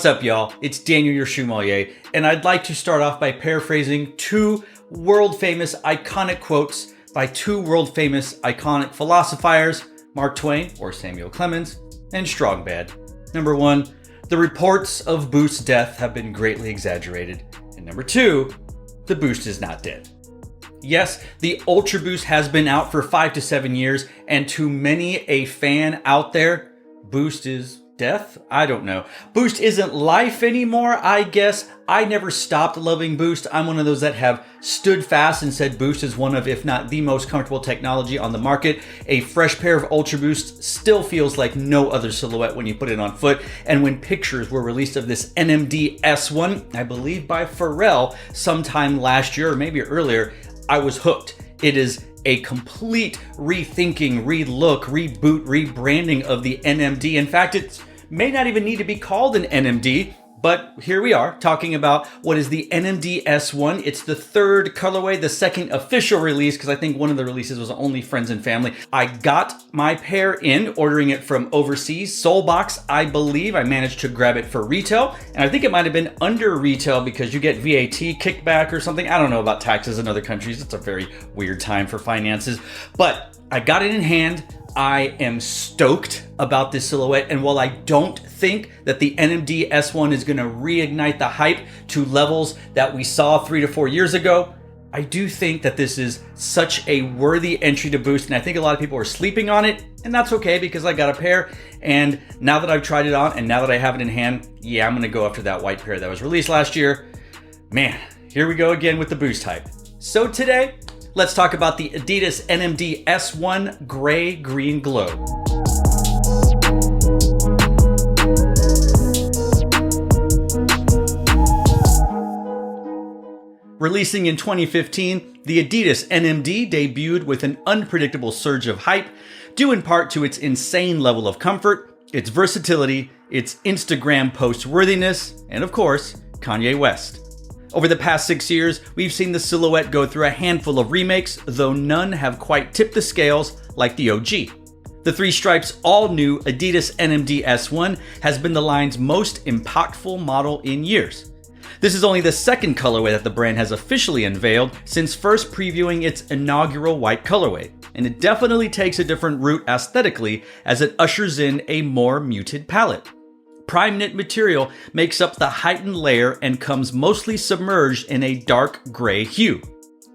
What's up, y'all? It's Daniel, your Shoemmelier, and I'd like to start off by paraphrasing two world-famous iconic quotes by two world-famous iconic philosophers, Mark Twain, or Samuel Clemens, and Strongbad. Number one, the reports of Boost's death have been greatly exaggerated. And number two, the Boost is not dead. Yes, the Ultra Boost has been out for 5 to 7 years, and to many a fan out there, Boost is death? I don't know. Boost isn't life anymore, I guess. I never stopped loving Boost. I'm one of those that have stood fast and said Boost is one of, if not the most comfortable technology on the market. A fresh pair of Ultra Boost still feels like no other silhouette when you put it on foot. And when pictures were released of this NMD S1, I believe by Pharrell, sometime last year or maybe earlier, I was hooked. It is a complete rethinking, relook, reboot, rebranding of the NMD. In fact, it may not even need to be called an NMD, but here we are talking about what is the NMD S1. It's the third colorway, the second official release, because I think one of the releases was only friends and family. I got my pair in, ordering it from overseas, Soulbox, I believe. I managed to grab it for retail, and I think it might have been under retail because you get VAT kickback or something. I don't know about taxes in other countries. It's a very weird time for finances, but I got it in hand. I am stoked about this silhouette, and while I don't think that the NMD S1 is going to reignite the hype to levels that we saw 3 to 4 years ago, I do think that this is such a worthy entry to Boost, and I think a lot of people are sleeping on it, and that's okay because I got a pair, and now that I've tried it on and now that I have it in hand, yeah, I'm going to go after that white pair that was released last year. Man, here we go again with the Boost hype. So today, let's talk about the Adidas NMD S1 Gray Green Glow. Releasing in 2015, the Adidas NMD debuted with an unpredictable surge of hype, due in part to its insane level of comfort, its versatility, its Instagram post worthiness, and of course, Kanye West. Over the past 6 years, we've seen the silhouette go through a handful of remakes, though none have quite tipped the scales like the OG. The three stripes all-new Adidas NMD S1 has been the line's most impactful model in years. This is only the second colorway that the brand has officially unveiled since first previewing its inaugural white colorway, and it definitely takes a different route aesthetically as it ushers in a more muted palette. Prime knit material makes up the heightened layer and comes mostly submerged in a dark gray hue.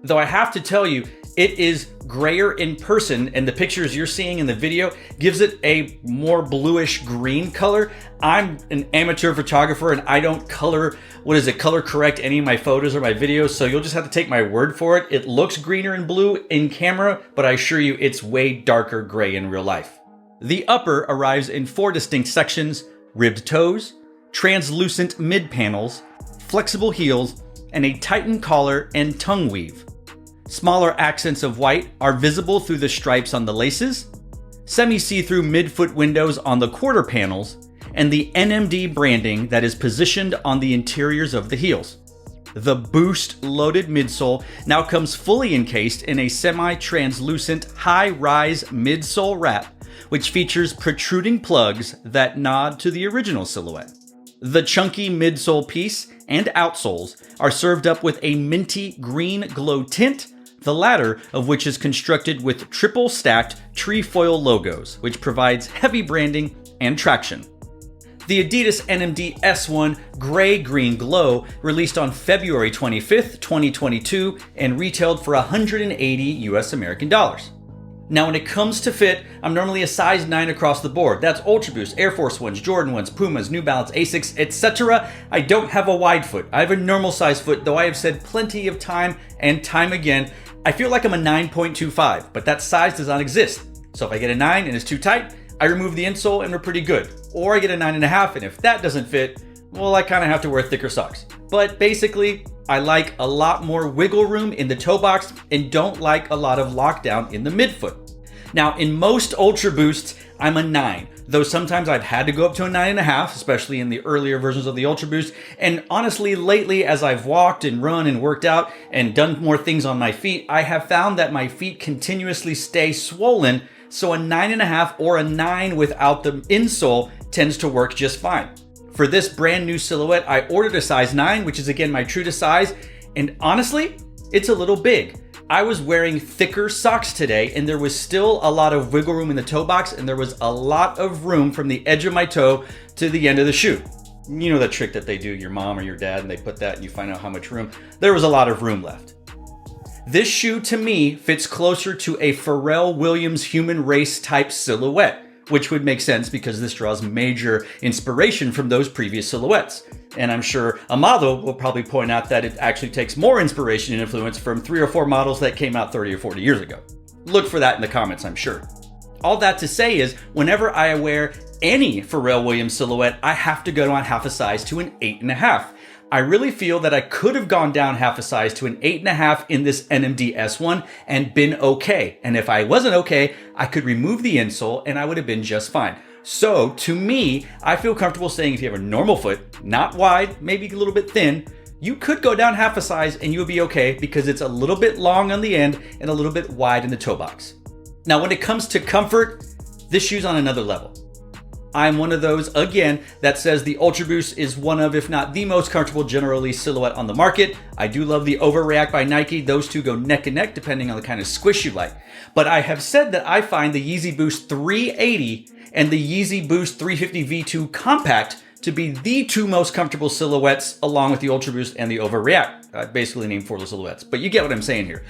Though I have to tell you, it is grayer in person, and the pictures you're seeing in the video gives it a more bluish green color. I'm an amateur photographer and I don't color correct any of my photos or my videos, so you'll just have to take my word for it. It looks greener and blue in camera, but I assure you it's way darker gray in real life. The upper arrives in 4 distinct sections: ribbed toes, translucent mid panels, flexible heels, and a tightened collar and tongue weave. Smaller accents of white are visible through the stripes on the laces, semi-see-through midfoot windows on the quarter panels, and the NMD branding that is positioned on the interiors of the heels. The Boost loaded midsole now comes fully encased in a semi-translucent high-rise midsole wrap, which features protruding plugs that nod to the original silhouette. The chunky midsole piece and outsoles are served up with a minty green glow tint, the latter of which is constructed with triple stacked trefoil logos, which provides heavy branding and traction. The Adidas NMD S1 Gray Green Glow released on February 25th, 2022 and retailed for $180 US American dollars. Now when it comes to fit, I'm normally a size 9 across the board. That's Ultra Boost, Air Force Ones, Jordan Ones, Pumas, New Balance, Asics, etc. I don't have a wide foot. I have a normal size foot, though I have said plenty of time and time again, I feel like I'm a 9.25, but that size does not exist. So if I get a 9 and it's too tight, I remove the insole and we're pretty good. Or I get a 9.5, and if that doesn't fit, well, I kind of have to wear thicker socks. But basically, I like a lot more wiggle room in the toe box and don't like a lot of lockdown in the midfoot. Now, in most Ultra Boosts, I'm a 9, though sometimes I've had to go up to a 9.5, especially in the earlier versions of the Ultra Boost. And honestly, lately, as I've walked and run and worked out and done more things on my feet, I have found that my feet continuously stay swollen, so a 9.5 or a 9 without the insole tends to work just fine. For this brand new silhouette, I ordered a size 9, which is again my true to size, and honestly, it's a little big. I was wearing thicker socks today, and there was still a lot of wiggle room in the toe box, and there was a lot of room from the edge of my toe to the end of the shoe. You know the trick that they do, your mom or your dad, and they put that and you find out how much room. There was a lot of room left. This shoe to me fits closer to a Pharrell Williams human race type silhouette, which would make sense because this draws major inspiration from those previous silhouettes. And I'm sure Amado will probably point out that it actually takes more inspiration and influence from 3 or 4 models that came out 30 or 40 years ago. Look for that in the comments, I'm sure. All that to say is, whenever I wear any Pharrell Williams silhouette, I have to go down half a size to an 8.5. I really feel that I could have gone down half a size to an 8.5 in this NMD S1 and been okay. And if I wasn't okay, I could remove the insole and I would have been just fine. So to me, I feel comfortable saying if you have a normal foot, not wide, maybe a little bit thin, you could go down half a size and you'll be okay because it's a little bit long on the end and a little bit wide in the toe box. Now, when it comes to comfort, this shoe's on another level. I'm one of those, again, that says the Ultra Boost is one of, if not the most comfortable general release silhouette on the market. I do love the Overreact by Nike. Those two go neck and neck depending on the kind of squish you like. But I have said that I find the Yeezy Boost 380 and the Yeezy Boost 350 V2 Compact to be the two most comfortable silhouettes along with the Ultra Boost and the Overreact. I basically named 4 silhouettes, but you get what I'm saying here.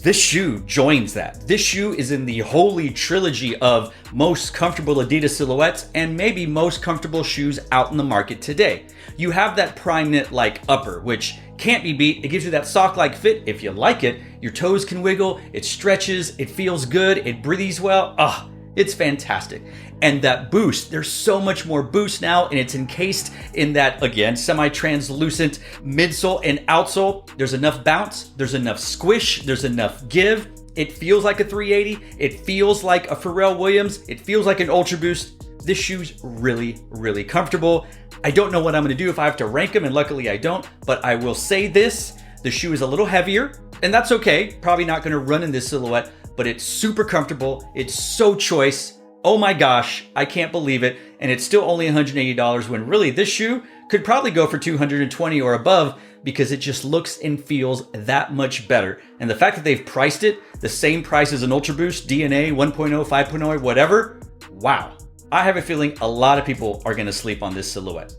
This shoe joins that. This shoe is in the holy trilogy of most comfortable Adidas silhouettes and maybe most comfortable shoes out in the market today. You have that prime knit like upper, which can't be beat. It gives you that sock-like fit if you like it. Your toes can wiggle, it stretches, it feels good, it breathes well. It's fantastic. And that boost, there's so much more boost now, and it's encased in that, again, semi-translucent midsole and outsole. There's enough bounce, there's enough squish, there's enough give. It feels like a 380, it feels like a Pharrell Williams, it feels like an Ultra Boost. This shoe's really, really comfortable. I don't know what I'm gonna do if I have to rank them, and luckily I don't, but I will say this, the shoe is a little heavier, and that's okay. Probably not gonna run in this silhouette, but it's super comfortable. It's so choice. Oh my gosh, I can't believe it. And it's still only $180 when really this shoe could probably go for $220 or above because it just looks and feels that much better. And the fact that they've priced it the same price as an Ultra Boost, DNA, 1.0, 5.0, whatever, wow. I have a feeling a lot of people are gonna sleep on this silhouette.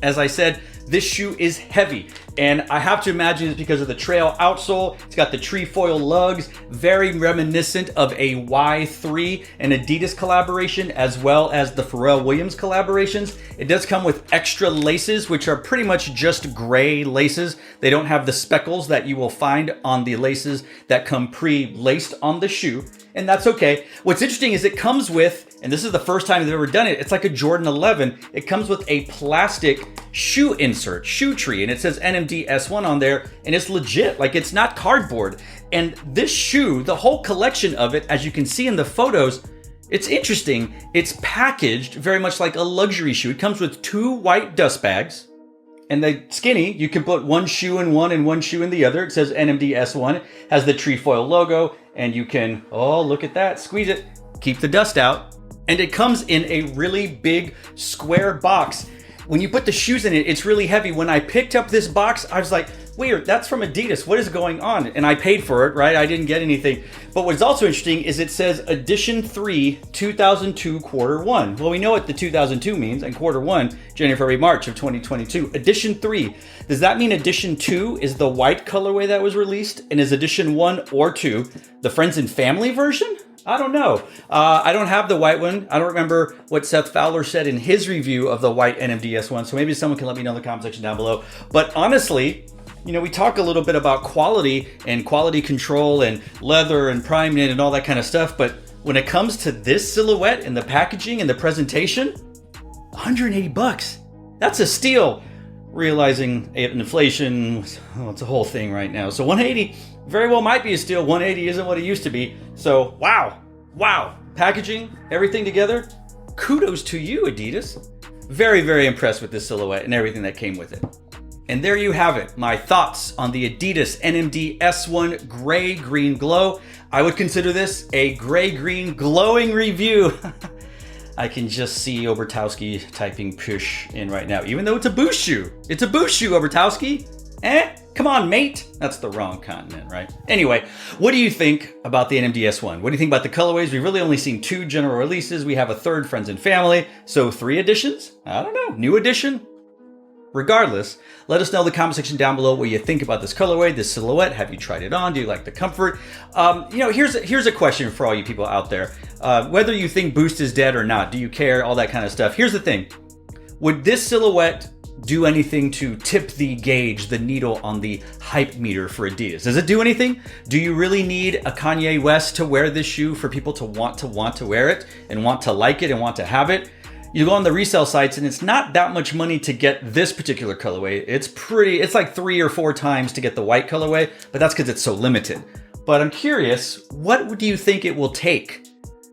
As I said, this shoe is heavy, and I have to imagine it's because of the trail outsole. It's got the trefoil lugs, very reminiscent of a Y3 and Adidas collaboration, as well as the Pharrell Williams collaborations. It does come with extra laces, which are pretty much just gray laces. They don't have the speckles that you will find on the laces that come pre-laced on the shoe, and that's okay. What's interesting is it comes with, and this is the first time they've ever done it, it's like a Jordan 11. It comes with a plastic shoe insert, shoe tree, and it says NMD S1 on there, and it's legit, like it's not cardboard. And this shoe, the whole collection of it, as you can see in the photos, it's interesting. It's packaged very much like a luxury shoe. It comes with 2 white dust bags, and the skinny, you can put one shoe in one and one shoe in the other. It says NMD S1, has the trefoil logo, and you can, oh, look at that, squeeze it, keep the dust out. And it comes in a really big square box. When you put the shoes in it, it's really heavy. When I picked up this box, I was like, weird, that's from Adidas. What is going on? And I paid for it, right? I didn't get anything. But what's also interesting is it says Edition 3, 2002, Quarter 1. Well, we know what the 2002 means, and Quarter 1, January, February, March of 2022. Edition 3. Does that mean Edition 2 is the white colorway that was released? And is Edition 1 or 2 the Friends and Family version? I don't know. I don't have the white one. I don't remember what Seth Fowler said in his review of the white NMD S1, so maybe someone can let me know in the comment section down below. But honestly, you know, we talk a little bit about quality and quality control and leather and prime knit and all that kind of stuff, but when it comes to this silhouette and the packaging and the presentation, 180 bucks. That's a steal. Realizing inflation, oh, it's a whole thing right now. So 180 very well might be a steal. 180 isn't what it used to be. So wow. Packaging, everything together. Kudos to you, Adidas. Very, very impressed with this silhouette and everything that came with it. And there you have it, my thoughts on the Adidas NMD S1 Gray Green Glow. I would consider this a gray green glowing review. I can just see Obertowski typing push in right now, even though it's a Boost shoe. It's a Boost shoe, Obertowski. Come on, mate. That's the wrong continent, right? Anyway, what do you think about the NMD S1? What do you think about the colorways? We've really only seen 2 general releases. We have a third, friends and family. So 3 editions? I don't know. New edition? Regardless, let us know in the comment section down below what you think about this colorway, this silhouette. Have you tried it on? Do you like the comfort? Here's a question for all you people out there. Whether you think Boost is dead or not, do you care? All that kind of stuff. Here's the thing. Would this silhouette do anything to tip the gauge, the needle on the hype meter for Adidas? Does it do anything? Do you really need a Kanye West to wear this shoe for people to want to wear it and want to like it and want to have it? You go on the resale sites and it's not that much money to get this particular colorway. It's like 3 or 4 times to get the white colorway, but that's because it's so limited. But I'm curious, what do you think it will take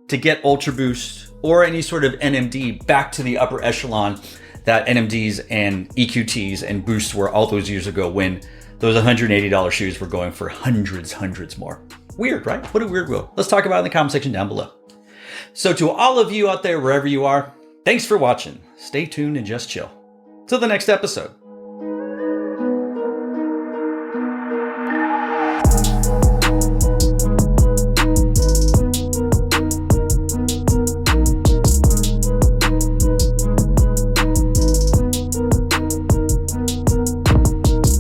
to get Ultra Boost or any sort of NMD back to the upper echelon that NMDs and EQTs and Boosts were all those years ago when those $180 shoes were going for hundreds more? Weird, right? What a weird world. Let's talk about it in the comment section down below. So to all of you out there, wherever you are, thanks for watching. Stay tuned and just chill. Till the next episode.